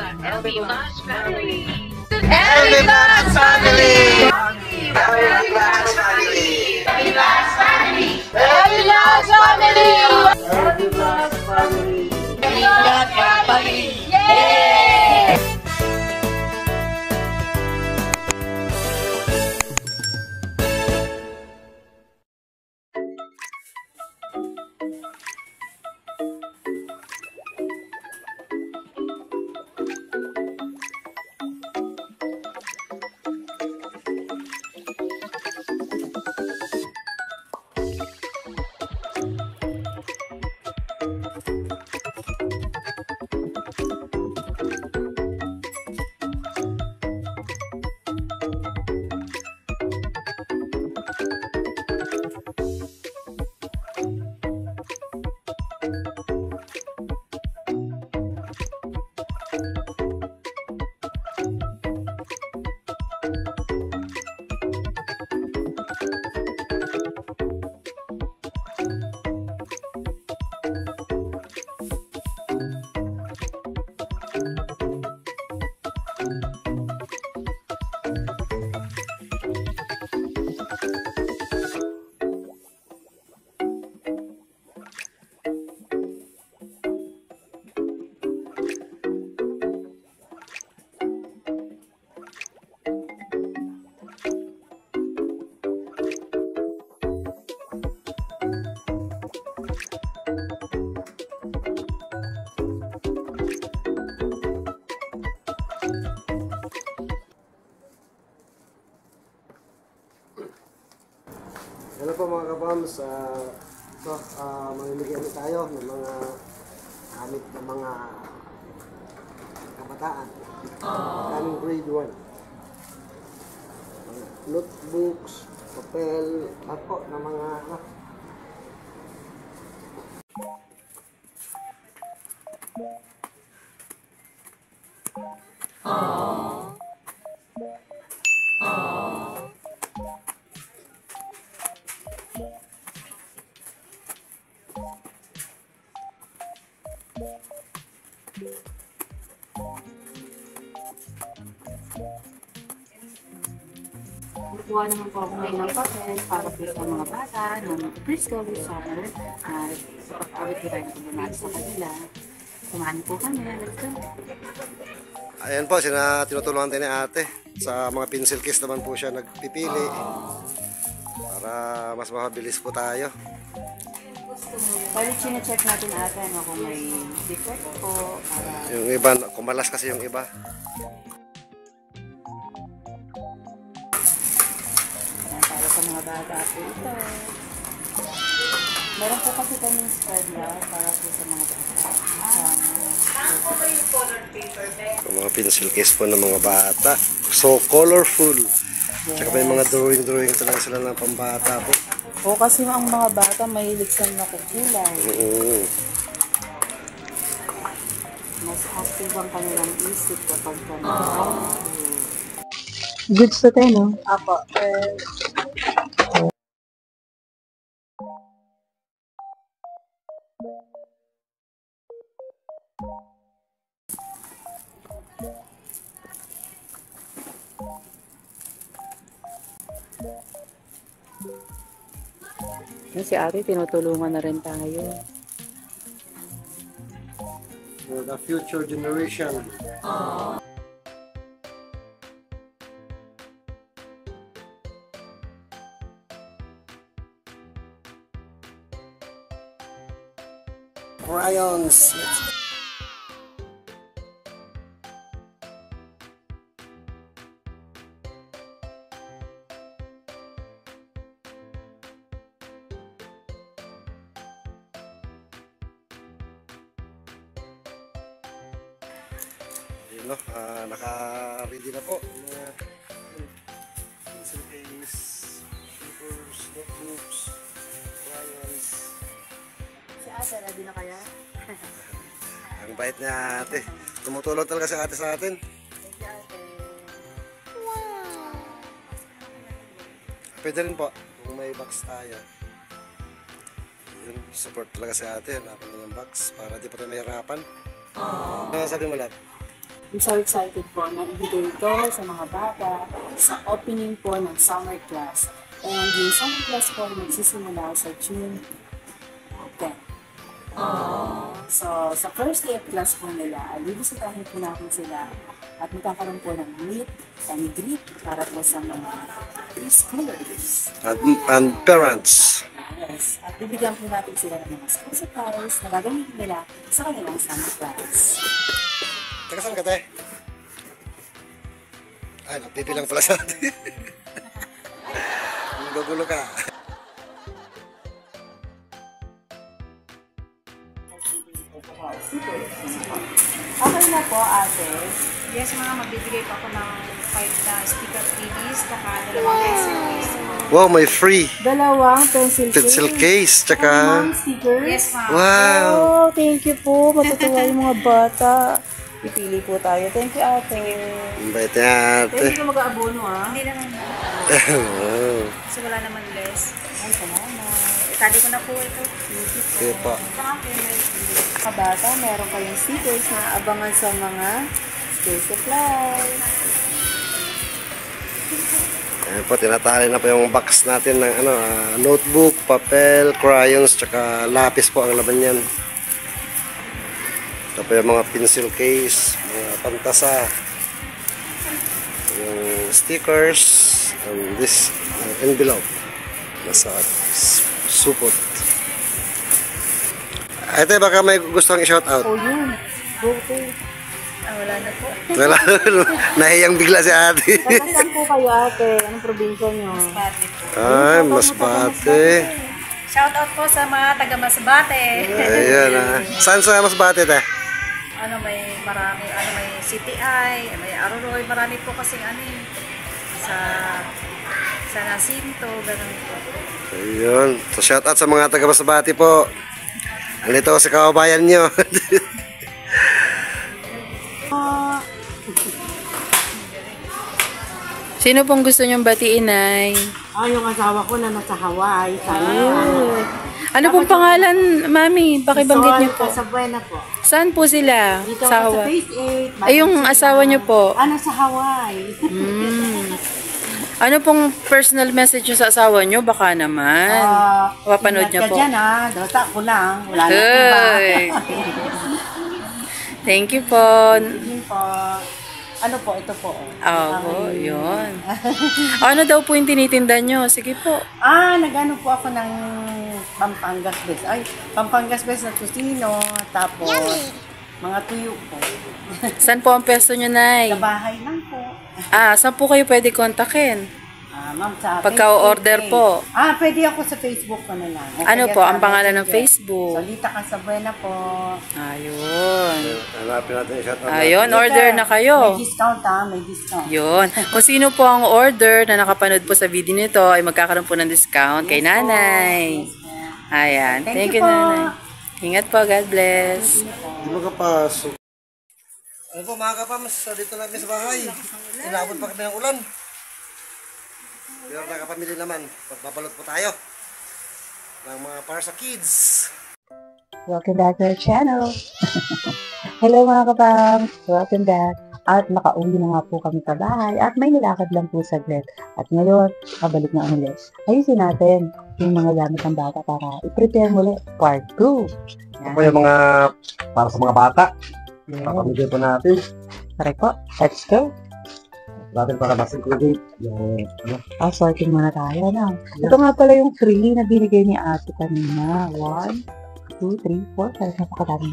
LB Vlogs family. LB Vlogs family. LB Vlogs family. LB Vlogs family. LB Vlogs family. LB Vlogs family. LB Vlogs family. Yay! Hello po mga kabams, mamimigay ulit tayo ng mga gamit ng mga kabataan. Kaming grade 1. Notebooks, papel, at po ng mga Kukuha naman po ako ngayon ng papel para po sa mga bata ng preschool summer at pag-awit ko tayo naman sa kanila. Samahan po kami. Let's go! Ayan po, tinutulungan tayo ni ate. Sa mga pencil case naman po siya nagpipili para mas mabilis po tayo. Bali, chine-check natin ate kung may defect po. Yung iba, kumalas kasi yung iba. Para sa mga bata po ito. Meron po kasi kaming spread lang para po sa mga bata. Yung mga pencil case po ng mga bata. So colorful. Tsaka may mga drawing talaga sila ng pambata po. O kasi ang mga bata mahilig sa nakukulay. Mas active ang kanilang isip kapag goods to tayo, no? Apo. Si Ate, tinutulungan na rin tayo. For the future generation. Crayons. No, naka-ready na po mga pencil case, papers, notebooks, crayons. Si Ate, ready na kaya? Ang bait niya ate. Tumutulong talaga si ate sa atin. Thank you, Ate. Pwede rin po kung may box tayo. Yun, support talaga si ate. Hanapan na yung box para di pa tayo mahirapan. Ano sabi mo lahat? I'm so excited po na ibigay ito sa mga bata sa opening po ng summer class. And yung summer class po magsisimula sa June 10. So, sa first day of class po nila, bibisitahin po natin sila at magkakaroon po ng meet and greet para po sa mga preschoolers. And parents. Yes. At bibigyan po natin sila ng mga school supplies na gagamitin nila sa kanilang summer class. Taga saan ka, te? Ay, napipilang pala sa atin. Gugulo ka. Okay na po, ate. Yes, mga magbibigay pa ako ng 5 na sticker freebies, saka 2 pencil case. Wow, may free Dalawang pencil pencil case. Tsaka, stickers. Yes, ma'am. wow. Oh, thank you po. Matutuwa yung mga bata. Pipili po tayo. Thank you, ate. Ang bait niya, ate. Hindi ka mag-aabono, ha? Hindi naman, Wow. kasi wala naman less. Ay, salamat. Itali ko na po ito. Sige po. Sa akin, Mga bata, meron kayong stickers na abangan sa mga school supplies. Ayan po, tinatali na po yung box natin ng notebook, papel, crayons, tsaka lapis po ang laman yan. Ito po yung mga pencil case, mga pantasa, yung stickers, and this envelope. Nasa supot. Ate, baka may gusto kang i-shout out. Oh, yun. Go to. wala na po. Wala, nahiyang bigla si ate. Saan po kayo, ate? Anong probinsya nyo? Masbate po. Ay, Masbate. Shout out po sa mga taga Masbate. Ayan ah. Saan sa Masbate, te? May marami, may CTI, may Aroroy, marami po kasing sa Nasinto, ganun po. Ayun. So, shout out sa mga taga Masbate po. Nandito sa kababayan nyo. Sino pong gusto niyong batiin, Nay? Yung asawa ko na nasa Hawaii. Ano pong pangalan, Mami? Pakibanggit niyo po. Sa Buena po. Saan po sila? Dito Sa ako sa Hawaii. Phase 8. Ay, yung asawa niyo po. Sa Hawaii. Ano pong personal message niyo sa asawa niyo? Baka naman. Mapapanood niya po. Ingat ka dyan, ha? Dota ko lang. Wala na iba. Hey. Thank you po. Yun po. Ano po? Ito po. Oo, yun. Ano daw po yung tinitinda niyo? Sige po. Nagano po ako ng Pampangas Best. Pampangas Best na tusino. Tapos, mga tuyo po. Saan po ang pwesto niyo, Nay? Sa bahay lang po. Saan po kayo pwede kontakin? Ma'am, sa Pagka-order po. Pwede ako sa Facebook ko na lang. Ano po ang pangalan ng Facebook? Solita Casabuena po. Ayun. Hanapin natin yung shout out. Ayun, order na kayo. May discount, may discount. Yun. Kung sino po ang order na nakapanood po sa video nito ay magkakaroon po ng discount kay Nanay. Ayan. Thank you, po. Nanay. Ingat po. God bless. Hindi mo kapasok. Ano po mga kapams, dito namin sa bahay. Inabot pa kami ng ulan. Pero nakapamili naman, pagbabalot po tayo ng mga para sa kids. Welcome back to our channel. Hello mga kapam. Welcome back. At makauwi na nga po kami sa bahay at may nilakad lang po saglit. At ngayon, kabalik na ulit. Ayusin natin yung mga gamit ng bata para i-prepare muli part 2. Ito po yung mga para sa mga bata. Papamigay po natin. Tara po, let's go. Natin para mas-including yung Sorting muna tayo na. Ito nga pala yung free na binigay ni ate kanina. 1, 2, 3, 4. Kaya napakadami.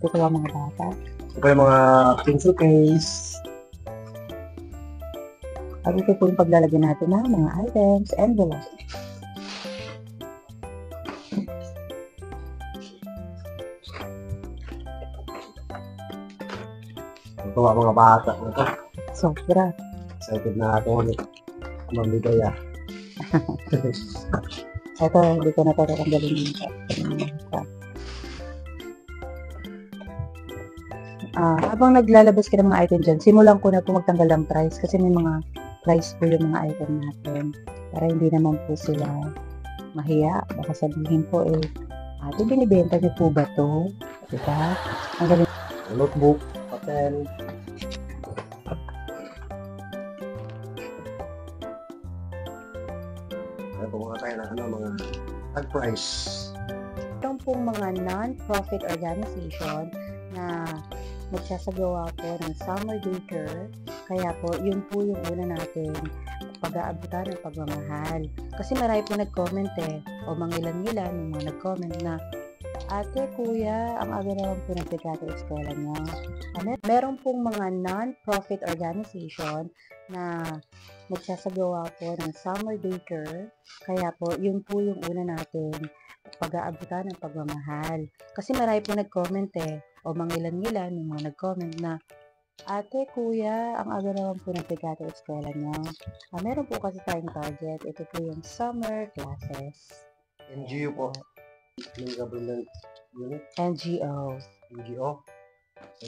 Ito yung mga bata. ito po yung mga pencil case. At ito po yung paglalagyan natin ng mga items, envelopes. Ito po mga bata. Ito. Sobra. Excited na ito ulit. Mamigay ah. Ito, hindi ko na tatanggalin dito. Habang naglalabas ka ng mga item dyan, simulan ko na po magtanggal ng price kasi may mga price po yung mga item natin. Para hindi naman po sila mahiya. Baka sabihin po ate, binibenta niyo po ba to? Diba? Ang galing. Notebook, natin. Ayan, pumunta tayo ng mga tag price. Itong pong mga non-profit organization na magsasagawa po ng summer daycare. Kaya po, yun po yung una natin pag-aabutan ng pagmamahal. Kasi marami po nag-comment o mangilan-ngilan yung mga nag-comment na, Ate, Kuya, ang aga naman po ng pagkata eskwela niyo. Meron pong mga non-profit organization na magsasagawa po ng summer daycare. Kaya po, yun po yung una natin pag-aabutan ng pagmamahal. Kasi marami po nag-comment o mangilan-ngilan yung mga nag-comment na, Ate, Kuya, ang aga naman po ng pagkata eskwela niyo. Meron po kasi tayong target. Ito po yung summer classes. NGO po. Yung government unit. NGO. NGO.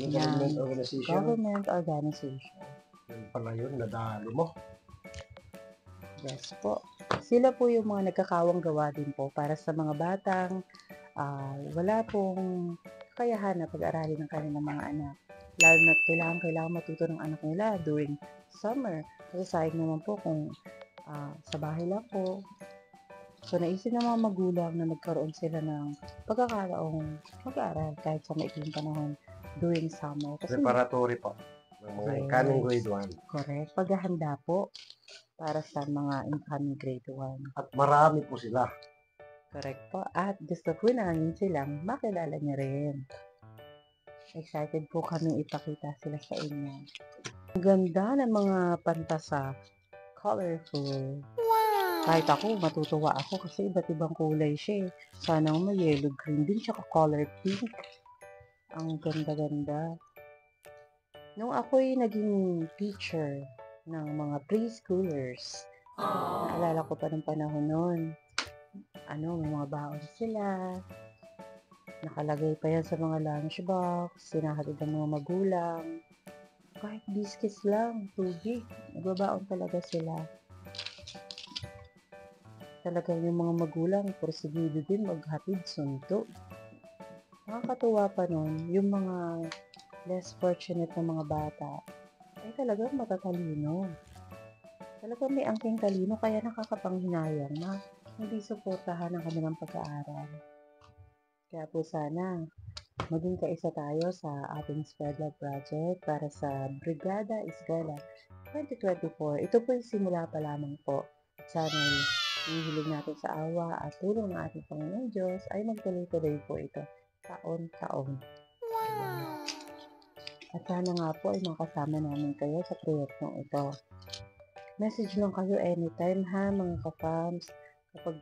Yung Yan. government organization. Government organization. Yun pala yun, nadalo mo. Yes po. Sila po yung mga nagkakawang gawa din po para sa mga batang wala pong kakayahan na pag-aralin ng kanilang mga anak. Lalo na kailangan matuto ng anak nila during summer. Kasi sayang naman po kung sa bahay lang po. So, naisip ng mga magulang na nagkaroon sila ng pagkakataong mag-aaral kahit sa maikling panahon during summer. Kasi, Preparatory po. Ng mga incoming grade 1. correct. Paghahanda po para sa mga incoming grade 1. At marami po sila. Correct po. At gusto po namin silang makilala niyo rin. Excited po kami ipakita sila sa inyo. Ang ganda ng mga pantasa. Colorful. Kahit ako, matutuwa ako kasi iba't ibang kulay siya. Sana may yellow green din, tsaka color pink. Ang ganda-ganda. Nung ako'y naging teacher ng mga preschoolers, naalala ko pa ng panahon noon. May mga baon sila. Nakalagay pa yan sa mga lunch box, sinahatid ng mga magulang. Kahit biscuits lang, tubig, nagbabaon talaga sila. Talaga yung mga magulang, porsigido din maghatid sunto. Nakakatuwa pa nun, yung mga less fortunate na mga bata, ay talagang matatalino. Talagang may angking talino, kaya nakakapanghinayang na hindi suportahan ang kanilang pag-aaral. Kaya po sana, maging kaisa tayo sa ating Spread Love Project para sa Brigada Eskwela 2024. Ito po yung simula pa lamang po. Sana hihilig natin sa awa at tulong ng ating Panginoon Diyos ay magtuloy-tuloy po ito taon-taon. Wow! At sana nga po ay makasama namin kayo sa proyektong ito. Message lang kayo anytime ha mga ka-fams. Kapag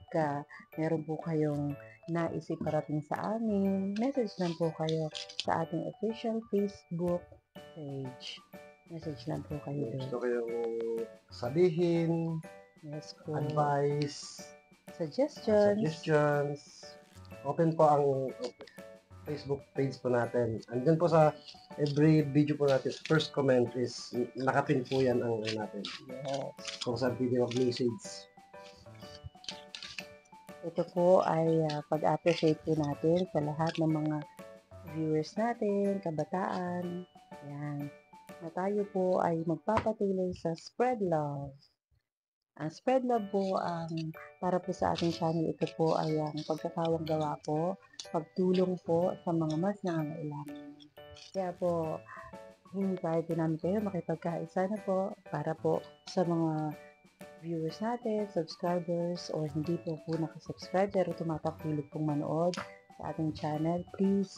meron po kayong nais iparating sa amin, message lang po kayo sa ating official Facebook page. Message lang po kayo doon. Gusto kayong sabihin, Yes po. advice, Suggestions. Open po ang Facebook page po natin. Andyan po sa every video po natin, first comment is nakapin po yan ang natin. Yes. Kung saan pwede mag-message. Ito po ay pag-appreciate po natin sa lahat ng mga viewers natin, kabataan. Yan. Na tayo po ay magpapatuloy sa Spread Love. Ang Spread Love po, para po sa ating channel, ito po ay ang pagkakawang gawa po, pagtulong po sa mga mas nangangailangan. Kaya po, hinihintay po namin kayo makipagkaisa na po para po sa mga viewers natin, subscribers, o hindi po nakasubscribe pero tumatapilog pong manood sa ating channel. Please,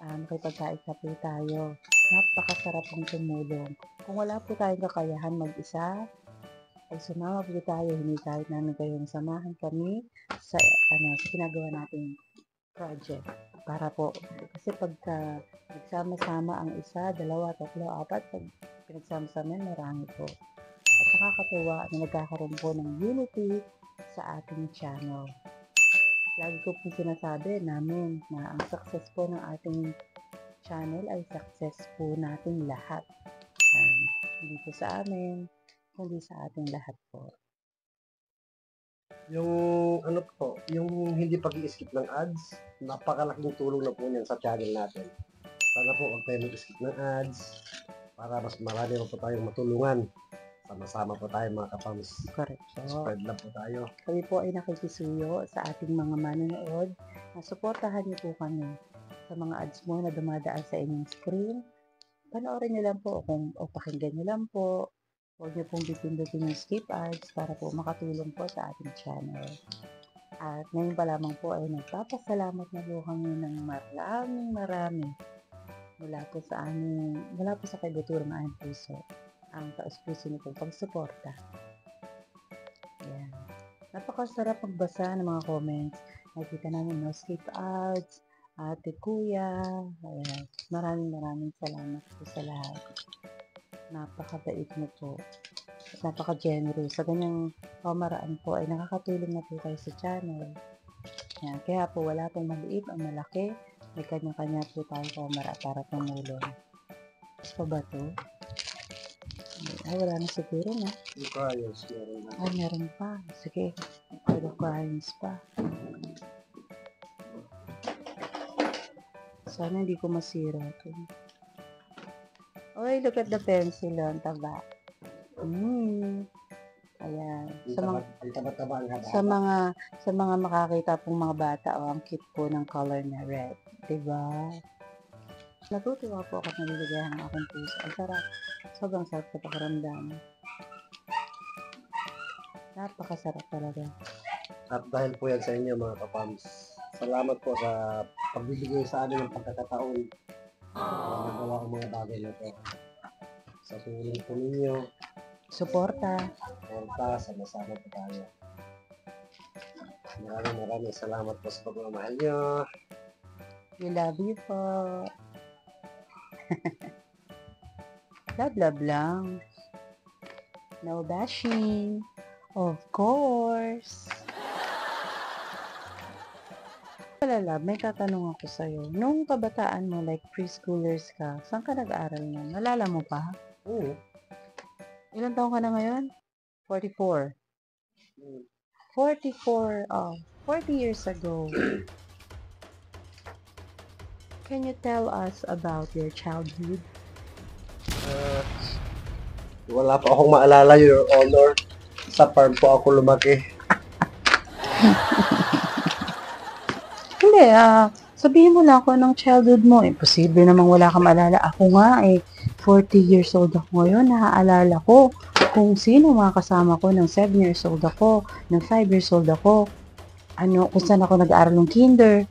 makipagkaisa po tayo. Napakasarap pong tumulong. Kung wala po tayong kakayahan mag-isa, ay sumama po tayo, hinihintay namin kayong samahan kami sa ginagawa nating project. Para po, kasi pagka nagsama-sama ang isa, dalawa, tatlo, apat, pag pinagsama-sama, marami po. At nakakatuwa na nagkakaroon po ng unity sa ating channel. Lagi ko po sinasabi namin na ang success po ng ating channel ay success po nating lahat. Hindi po sa amin, kundi sa ating lahat po. Yung yung hindi pag-i-skip ng ads, napakalaking tulong na po niyan sa channel natin. Sana po huwag tayo mag-skip ng ads para mas marami po tayong matulungan. Sama-sama po tayo mga kapams. Correct po. Spread love po tayo. Kami po ay nakikisuyo sa ating mga manonood. Suportahan niyo po kami sa mga ads mo na dumadaan sa inyong screen. Panoorin niyo lang po o pakinggan niyo lang po. Huwag niyo pong bitin-bitin yung skip ads para po makatulong po sa ating channel. At ngayon pa lamang po ay nagpapasalamat na po kami ng marami mula po sa kaibuturan ng aming puso. Ang taus-puso niyo pong pagsuporta. Ayan. Napakasarap magbasa ng mga comments. Nakita namin no skip ads, ate kuya. Ayan. Maraming salamat po sa lahat. Napakabait mo po. At napaka-generous. Sa ganyang pamaraan po ay nakakatulong na po tayo sa channel. Ayan. Kaya po wala pong maliit o malaki. May kanya-kanya po tayo pamara para tumulong. Tapos pa ba ito? Ay, wala na siguro na. Yung crayons, meron na. Ay, meron pa. Sige. Pwede crayons pa. Sana hindi ko masira ito. Oy, look at the pencil. Ang taba. Ayan. Yung taba-taba ang haba. Sa mga makakita pong mga bata, ang cute po ng color na red. Diba? Natutuwa po ako at naliligayahan ng aking puso. Ang sarap. Sobrang sarap sa pakiramdam. Napakasarap talaga. At dahil po yan sa inyo mga kapams, salamat po sa pagbibigay sa amin ng pagkakataon na nagawa ang mga bagay na ito. Sa tulong po ninyo, Suporta. sama-sama po tayo. Maraming salamat po sa pagmamahal nyo. We love you po. Love lang. No bashing. Of course. Wala love, may tatanong ako sa'yo. Nung kabataan mo, like preschoolers ka, saan ka nag-aaral nun? Nalala mo pa? Oo. Ilan taon ka na ngayon? 44. 44, 40 years ago. Can you tell us about your childhood? Wala pa akong maalala, Your Honor. Sa farm po ako lumaki. Hindi, sabihin mo lang ako ng childhood mo. Imposible namang wala ka maalala. Ako nga 40 years old ako ngayon. Naaalala ko kung sino mga kasama ko ng 7 years old ako, ng 5 years old ako. Kung saan ako nag-aaral ng kinder.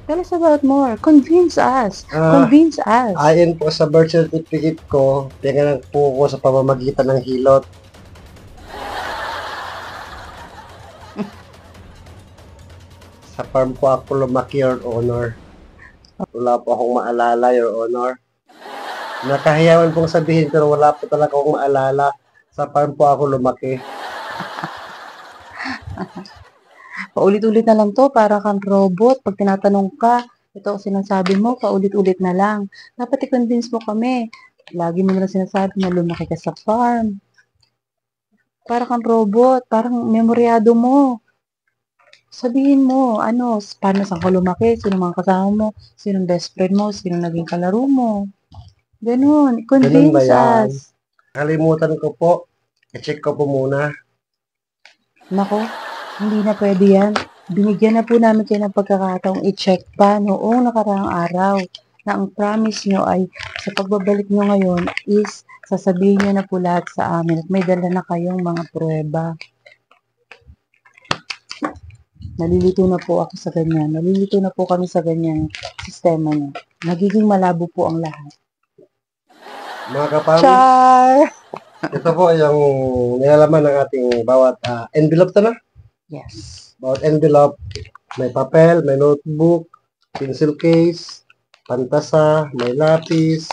Tell us about more. Convince us. Convince us. Ayon po sa birth certificate ko, pinanganak po ko sa pamamagitan ng hilot. Sa farm po ako lumaki, Your Honor. Wala po akong maalala, Your Honor. Nakahiyawan pong sabihin pero wala po talaga akong maalala. Sa farm po ako lumaki. Paulit-ulit na lang to, para kang robot. Pag tinatanong ka, ito ang sinasabi mo, paulit-ulit na lang. Dapat i-convince mo kami. Lagi mo na lang sinasabi na lumaki ka sa farm. Para kang robot, parang memoryado mo. Sabihin mo, paano saan ka lumaki, sino mga kasama mo, sino best friend mo, sino naging kalaro mo. Ganun, Ganun ba convince yan? us. Kalimutan ko po. I-check ko po muna. Nako, hindi na pwede yan. Binigyan na po namin kayo ng pagkakataong i-check pa noong nakaraang araw na ang promise nyo ay sa pagbabalik nyo ngayon is sasabihin nyo na po lahat sa amin at may dala na kayong mga pruweba. Nalilito na po ako sa ganyan. Nalilito na po kami sa ganyang sistema nyo. Nagiging malabo po ang lahat. Mga kapam, Char! ito po yung nilalaman ng ating bawat envelope na. Yes. Bawat envelope, may papel, may notebook, pencil case, pantasa, may lapis,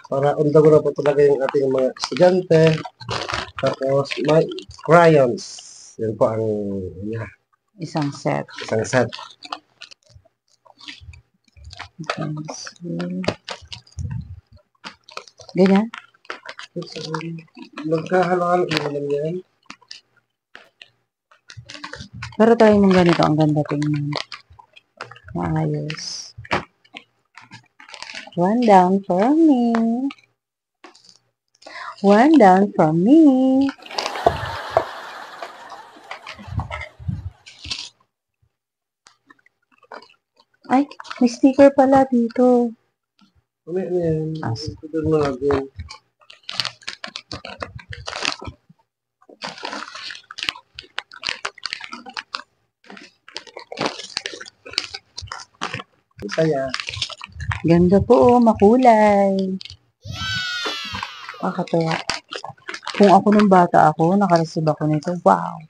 para undago na po talaga yung ating mga estudyante. Tapos, may crayons. Yan po ang Isang set. isang set. Pencil. Ganyan. Magkahalo-halo naman yan. Pero try mong ganito. Ang ganda tingnan. Maayos. One down for me. One down from me. Ay, may sticker pala dito. Ano yan? Ito na natin. Saya. Ganda po, oh, makulay. Nakakatuwa. Kung ako nung bata ako, nakareceive ako nito. Wow.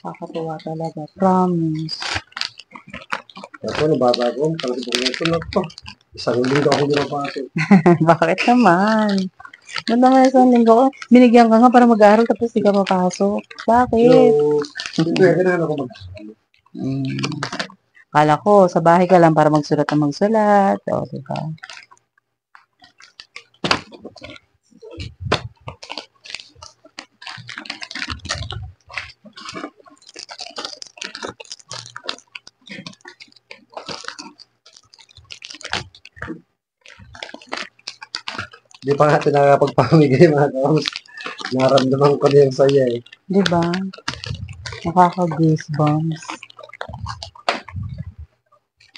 Nakakatuwa talaga. Promise. Ako, nabata ko. Talagang ko nito na to. Isang linggo ako ginapasok. Bakit naman? Ba't naman isang linggo ko? Binigyan ka nga para mag-aaral tapos di ka papasok. Bakit? Siyempre, kailangan ako mag-aaral. Kala ko, sa bahay ka lang para magsulat na magsulat. O, diba? Di pa natin nakakapagpamigay mga kamos. Naramdaman ko na yung saya eh. Diba? Nakaka-goosebumps.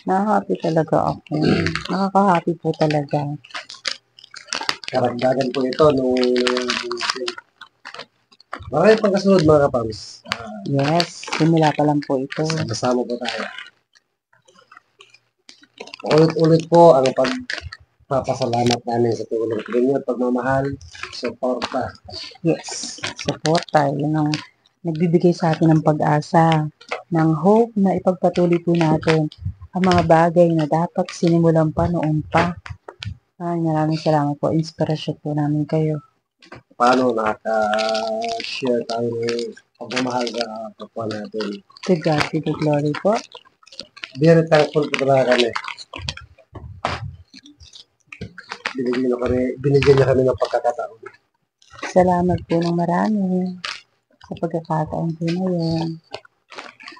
Nakaka-happy talaga ako. Nakaka-happy po talaga. Karagdagan po ito nung marami pang kasunod mga kapams. Yes, simula pa lang po ito. Kasama po tayo. Ulit-ulit po ang pagpapasalamat namin sa tulong ninyo at pagmamahal, suporta. Yes, suporta. Yun ang nagbibigay sa atin ng pag-asa, ng hope na ipagpatuloy po natin ang mga bagay na dapat sinimulan pa noon pa. Maraming salamat po. Inspirasyon po namin kayo. Paano nakaka-share tayo ng pagmamahal sa kapwa natin. To God be the glory po. Very thankful po talaga kami. Binigyan niya kami ng pagkakataon. Salamat po ng marami sa pagkakataon po na yun.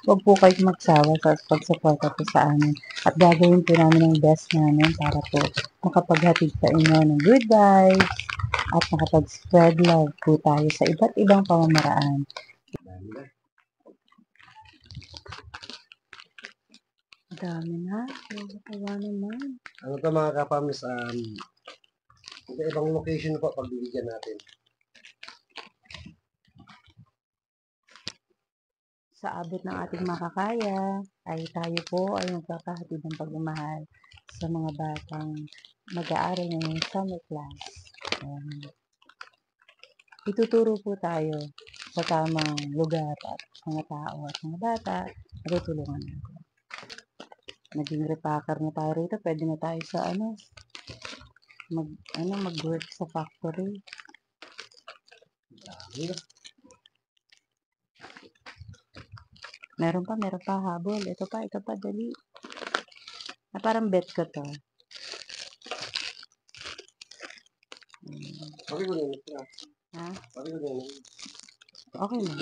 Huwag po kayo magsawa sa pagsuporta po sa amin. At gagawin po namin ang best namin para po makapaghatid sa inyo ng good vibes at makapag-spread love po tayo sa iba't ibang pamamaraan. Dami na. Nakakawa naman. Ano to mga kapamis, ibang location po pagbibigyan natin. Sa abot ng ating makakaya, ay tayo po ay magkakahatid ng pagmamahal sa mga batang mag-aaral ngayong summer class. Ituturo po tayo sa tamang lugar at mga tao at mga bata, natutulungan natin. Naging repacker na tayo rito, pwede na tayo sa mag-work sa factory. Meron pa habol. Ito pa, dali. Parang bet ko to. Okay ko na Ha? Okay ko na Okay na.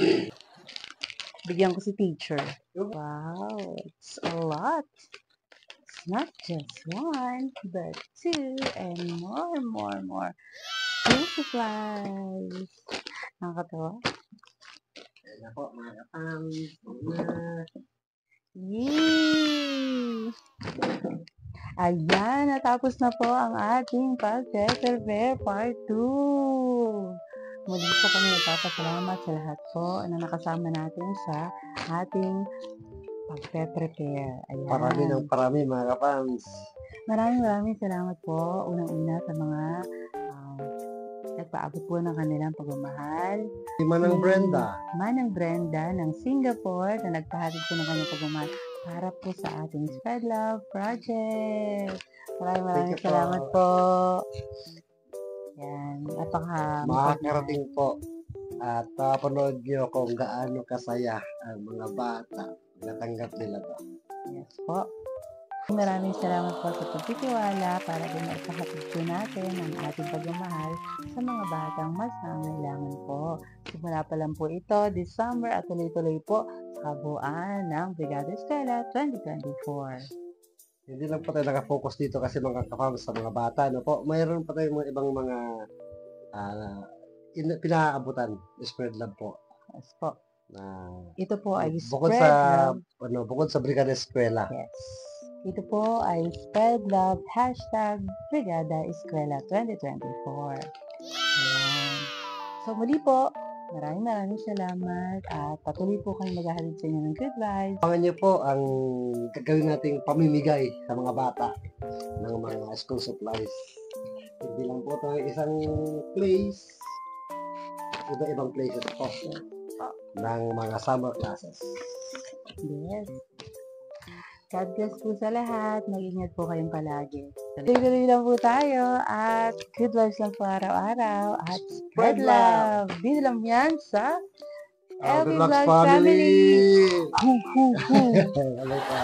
Bigyan ko si teacher. Wow, it's a lot. It's not just one, but two, and more. School supplies. Nakakatawa. Kaya po mga kapam. Yay! Ayan, natapos na po ang ating pag-prepare part 2. Muli po kami nagpapasalamat sa lahat po na nakasama natin sa ating pag-prepare. Ayan. Parami mga kapams. Maraming salamat po. Unang-una sa mga nagpaabot po ng kanilang pagmamahal. Si Manang Brenda. Manang Brenda ng Singapore na nagpahatid po ng kanyang pagmamahal para po sa ating Spread Love Project. Maraming salamat po. Yan. Makakarating po. At papanood nyo kung gaano kasaya ang mga bata. Natanggap nila to. Yes po. Maraming salamat po sa pagtitiwala para din maipahatid po natin ang ating pagmamahal sa mga batang mas nangangailangan po. Simula pa lang po ito this summer at tuloy-tuloy po sa kabuuan ng Brigada Eskwela 2024. Hindi lang po tayo nakafocus dito kasi mga kapams sa mga bata, no po. Mayroon pa tayong mga ibang mga pinaabutan, spread love po. Yes po. Na Ito po ay bukod spread sa love. bukod sa Brigada Eskwela. Yes. Ito po ay spread love hashtag Brigada Eskwela 2024. Ayan. So muli po, maraming salamat at patuloy po kayong maghahalid sa inyo ng good vibes. Abangan niyo po ang gagawin nating pamimigay sa mga bata ng mga school supplies. Hindi lang po ito isang place, iba-ibang places po ng mga summer classes. Yes. God bless po sa lahat. Mag-ingat po kayong palagi. Tuloy-tuloy lang po tayo at good vibes lang po araw-araw at spread love. Dito lang yan sa Happy LB Vlogs Vlogs Family. Family! Hoo, hoo, hoo. Hello po.